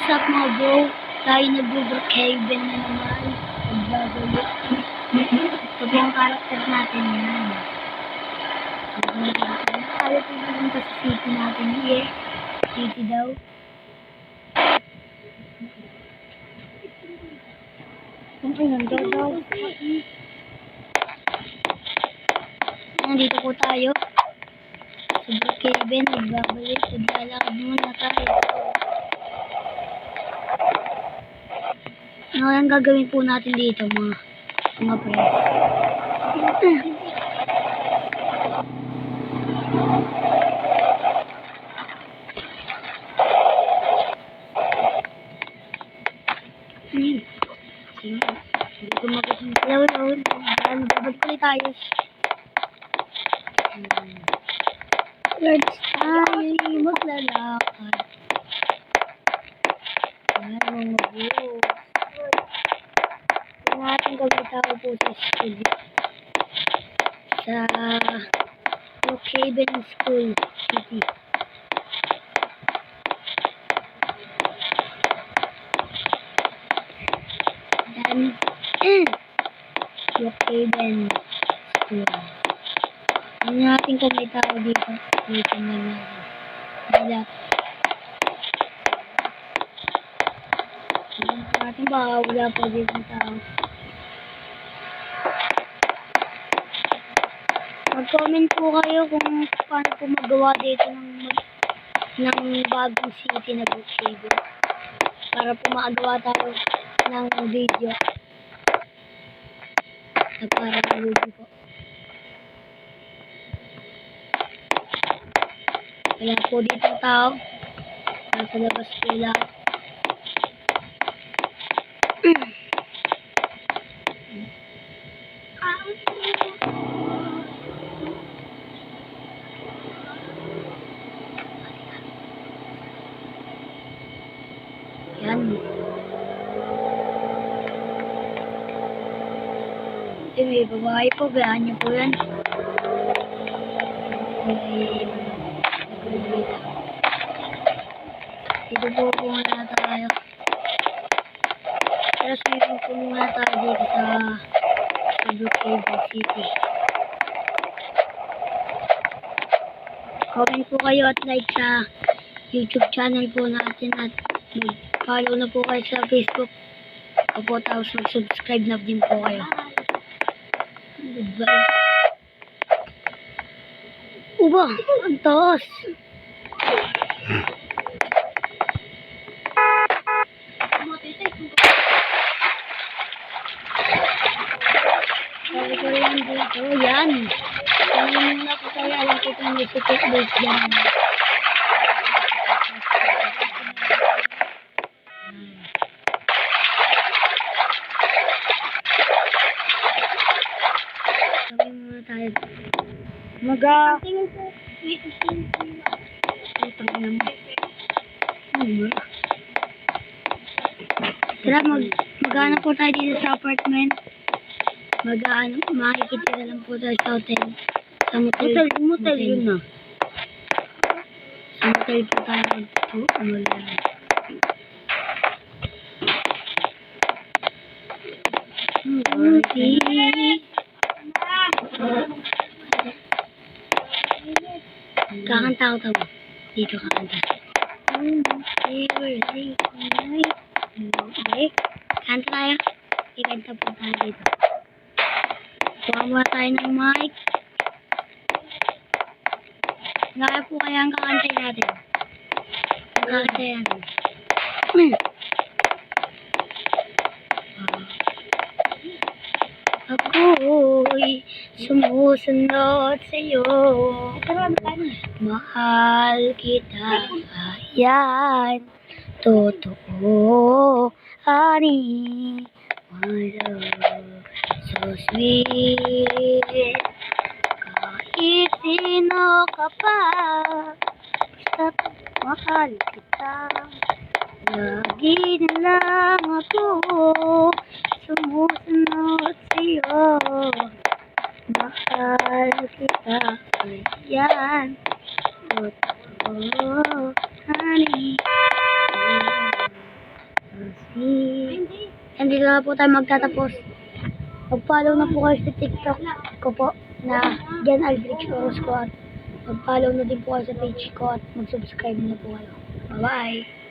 up mga bro? Tayo nag-Brookhaven na naman. Magbabalik. Ito po ang karakter natin yan. Kala po pumunta sa city natin here. City daw. Kung nandito daw. Nandito po tayo. Sa Brookhaven, magbabalik. Maglalakad muna tayo. Ano ang gagawin po natin dito mga friends? Hindi ko makikita. Babad ko ulit tayo. Lords tayo maglalakad. Yan mga bro. Ang ating gawin tao po sa school. Sa Brookhaven School City. Then, Brookhaven School. Ang ating kung may tao dito. Dito na natin. Wala. Ang ating baka wala pa dito ng tao. Mag-comment po kayo kung paano po magawa dito ng bagong city na Brookhaven. Para po makagawa tayo ng video. At para video po. Wala po dito ang tao. Nasa labas po lahat. Yan. Ito may babae po. Bayaan niyo po yan. Dito po muna tayo. Pero swimming po muna tayo dito sa Brookhaven City. Comment po kayo at like sa YouTube channel po natin at mag-follow na po kayo sa Facebook. Opo, tapos mag-subscribe na din po kayo. Goodbye. Uba, ang taas. Sabi ko rin dito, yan. Kaya muna po tayo, alam ko kung may secret base dyan. Sabi muna tayo. Tingin po. Utang na mo. Tara, mag-ano po tayo dito sa apartment. Makikita na lang po tayo sa hotel. Sa motel yun na. Sa motel po tayo kakanta ko tamo. Dito kakanta. Okay. Kanta tayo. Ikanta po tayo dito. Kuha muna tayo ng mic. Kaya po kaya ang kakantay natin. Kakantay natin. Ako'y sumusunod sa'yo. Mahal kita. Yan. Totoo. Honey. My love. So sweet. Kahit sino ka pa. Basta't mahal kita. Lagi na lang ako sumusunod sa'yo. Mahal kita. Yan. Totoo. Honey. And dito na po tayo magtatapos. Mag-follow na po kayo sa TikTok ko po na Jan Aldrich Orozco at mag-follow na din po kayo sa page ko at mag-subscribe na po kayo. Bye-bye!